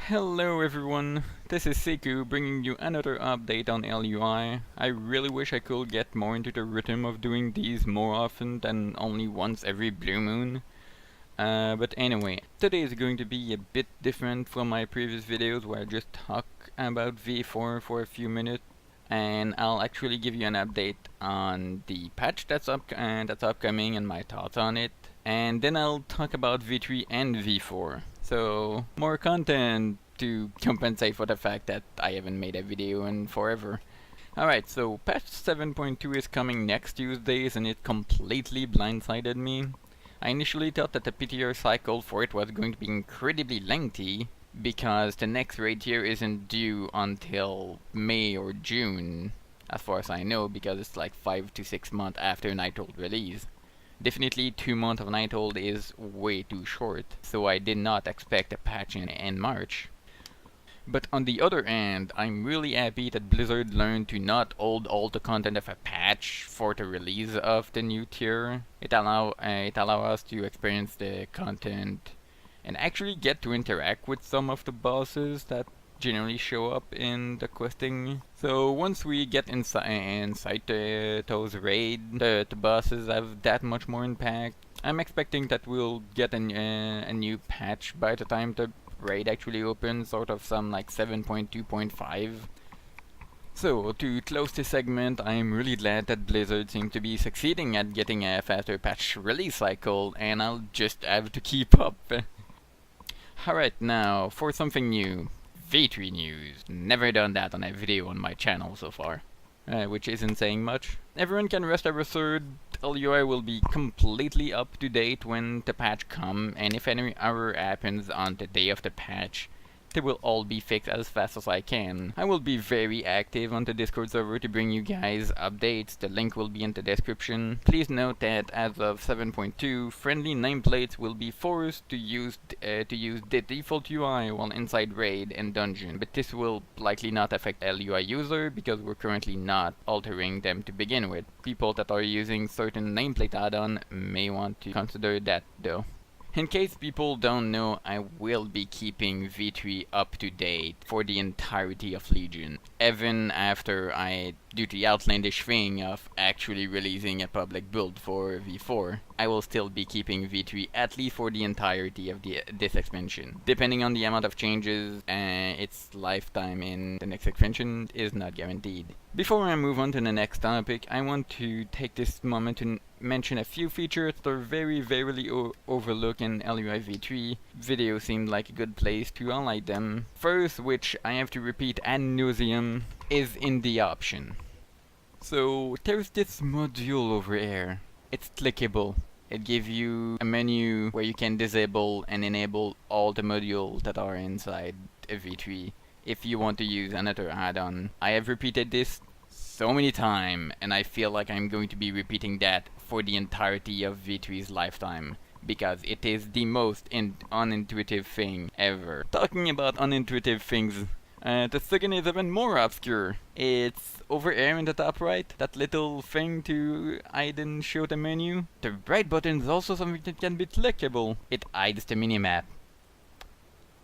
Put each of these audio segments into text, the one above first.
Hello everyone, this is Seku bringing you another update on LUI. I really wish I could get more into the rhythm of doing these more often than only once every blue moon. But anyway, today is going to be a bit different from my previous videos where I just talk about V4 for a few minutes. And I'll actually give you an update on the patch that's upcoming and my thoughts on it. And then I'll talk about V3 and V4. So, more content to compensate for the fact that I haven't made a video in forever. Alright, so patch 7.2 is coming next Tuesdays and it completely blindsided me. I initially thought that the PTR cycle for it was going to be incredibly lengthy, because the next raid tier isn't due until May or June, as far as I know, because it's like 5 to 6 months after Nighthold release. Definitely 2 months of Nighthold is way too short, so I did not expect a patch in March. But on the other hand, I'm really happy that Blizzard learned to not hold all the content of a patch for the release of the new tier. It allow us to experience the content and actually get to interact with some of the bosses that generally show up in the questing. So once we get inside those raids, the bosses have that much more impact. I'm expecting that we'll get a new patch by the time the raid actually opens, sort of some like 7.2.5. So, to close this segment, I'm really glad that Blizzard seems to be succeeding at getting a faster patch release cycle, and I'll just have to keep up. Alright, now, for something new. V3 news. Never done that on a video on my channel so far. Which isn't saying much. Everyone can rest assured LUI will be completely up to date when the patch comes, and if any error happens on the day of the patch, they will all be fixed as fast as I can. I will be very active on the Discord server to bring you guys updates. The link will be in the description. Please note that as of 7.2, friendly nameplates will be forced to use the default UI while inside raid and dungeon, but this will likely not affect LUI user because we're currently not altering them to begin with. People that are using certain nameplate add-on may want to consider that though. In case people don't know, I will be keeping V3 up to date for the entirety of Legion, even after I do the outlandish thing of actually releasing a public build for V4. I will still be keeping V3 at least for the entirety of this expansion. Depending on the amount of changes, its lifetime in the next expansion is not guaranteed. Before I move on to the next topic, I want to take this moment to mention a few features that are very rarely overlooked in LUI V3. Video seemed like a good place to highlight them. First, which I have to repeat ad nauseum, is in the option. So there's this module over here. It's clickable. It gives you a menu where you can disable and enable all the modules that are inside a V3 if you want to use another add-on. I have repeated this so many times, and I feel like I'm going to be repeating that for the entirety of V3's lifetime, because it is the most unintuitive thing ever. Talking about unintuitive things, the second is even more obscure. It's over here in the top right, that little thing to hide and show the menu. The right button is also something that can be clickable. It hides the minimap,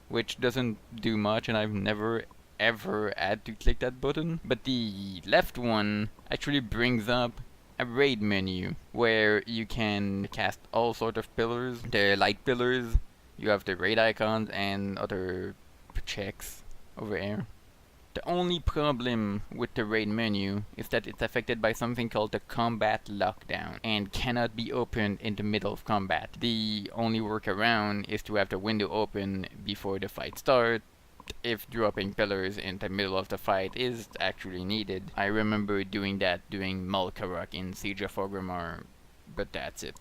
which doesn't do much, and I've never ever had to click that button. But the left one actually brings up a raid menu where you can cast all sort of pillars. The light pillars, you have the raid icons and other checks over here. The only problem with the raid menu is that it's affected by something called the combat lockdown and cannot be opened in the middle of combat. The only workaround is to have the window open before the fight starts, if dropping pillars in the middle of the fight is actually needed. I remember doing that during Malkarok in Siege of Orgrimmar, but that's it.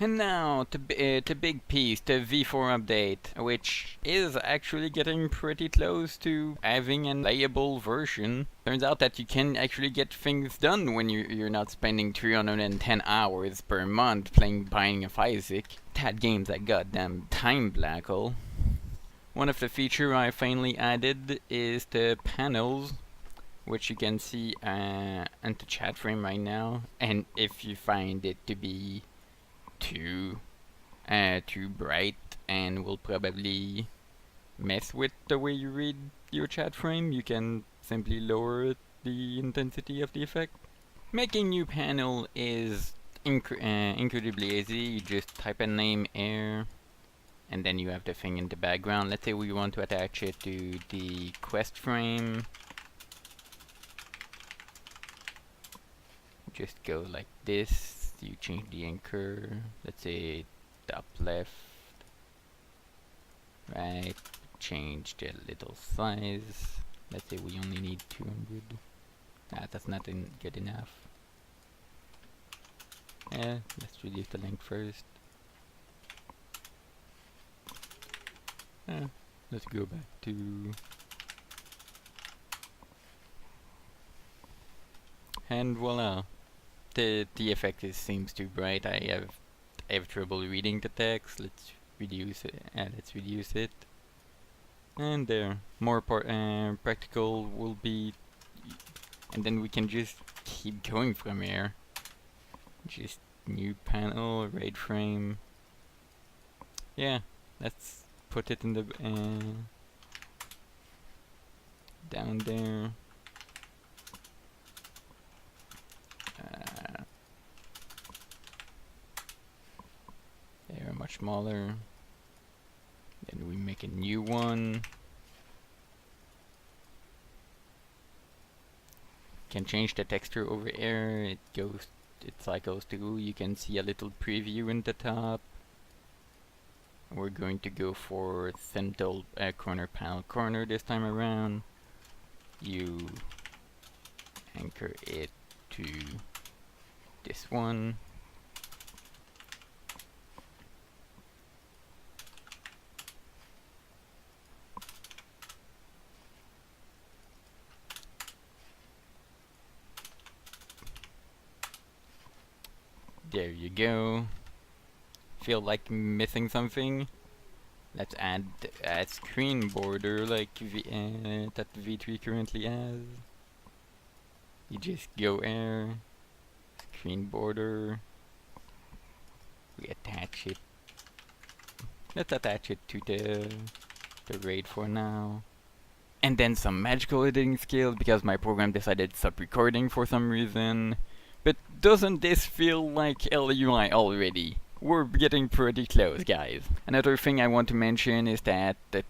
And now, the big piece, the V4 update, which is actually getting pretty close to having a playable version. Turns out that you can actually get things done when you're not spending 310 hours per month playing Binding of Isaac. That game's a goddamn time black hole. One of the features I finally added is the panels, which you can see in the chat frame right now. And if you find it to be too bright and will probably mess with the way you read your chat frame, you can simply lower the intensity of the effect. Making new panel is incredibly easy. You just type a name air, and then you have the thing in the background. Let's say we want to attach it to the quest frame. Just go like this. You change the anchor. Let's say top left, right. Change the little size. Let's say we only need 200. That's not good enough. Let's reduce the length first. Let's go back to... And voila! The effect seems too bright. I have trouble reading the text. Let's reduce it. Let's reduce it. And there, more practical will be, and then we can just keep going from here. Just new panel, raid frame. Yeah, let's put it in the down there. They are much smaller. Then we make a new one. Can change the texture over here. It cycles through. You can see a little preview in the top. We're going to go for center corner panel corner this time around. You anchor it to this one. There you go. Feel like missing something? Let's add a screen border like that V3 currently has. You just go air, screen border. We attach it. Let's attach it to the raid for now. And then some magical editing skills because my program decided to stop recording for some reason. But doesn't this feel like LUI already? We're getting pretty close, guys. Another thing I want to mention is that the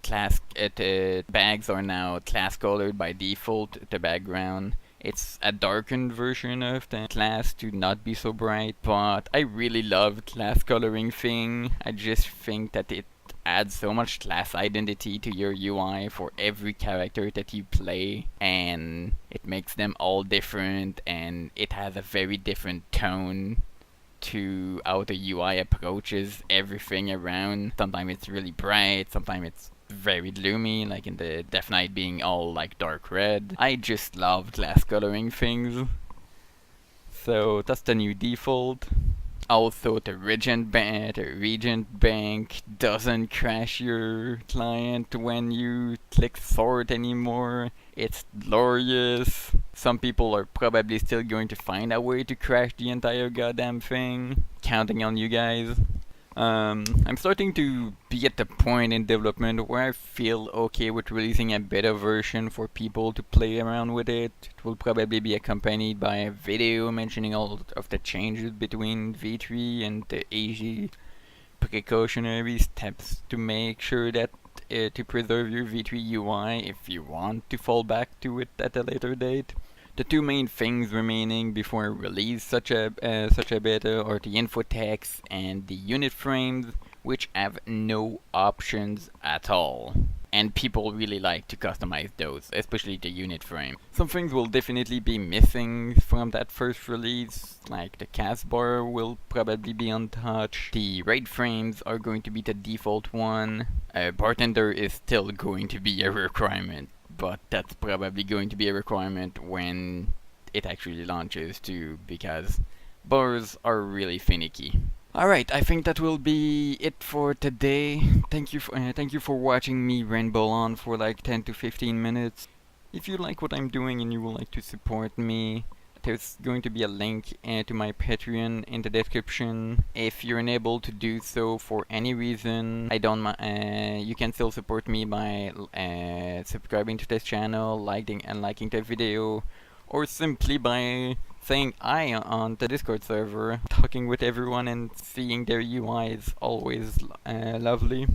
the bags are now class colored by default, the background. It's a darkened version of the class to not be so bright, but I really love class coloring thing. I just think that it adds so much class identity to your UI for every character that you play, and it makes them all different, and it has a very different tone to how the UI approaches everything around. Sometimes it's really bright, sometimes it's very gloomy, like in the Death Knight being all like dark red. I just love class coloring things. So that's the new default. Also, the Regent Bank doesn't crash your client when you click sort anymore. It's glorious. Some people are probably still going to find a way to crash the entire goddamn thing. Counting on you guys. I'm starting to be at the point in development where I feel okay with releasing a beta version for people to play around with it. It will probably be accompanied by a video mentioning all of the changes between V3 and the easy precautionary steps to make sure that to preserve your V3 UI if you want to fall back to it at a later date. The two main things remaining before release such a beta are the info text and the unit frames, which have no options at all. And people really like to customize those, especially the unit frame. Some things will definitely be missing from that first release, like the cast bar will probably be untouched. The raid frames are going to be the default one. Bartender is still going to be a requirement, but that's probably going to be a requirement when it actually launches too, because bars are really finicky. Alright, I think that will be it for today. Thank you for watching me ramble on for like 10 to 15 minutes. If you like what I'm doing and you would like to support me, there's going to be a link to my Patreon in the description. If you're unable to do so for any reason, I don't you can still support me by subscribing to this channel, liking the video, or simply by saying I on the Discord server. Talking with everyone and seeing their UI is always lovely.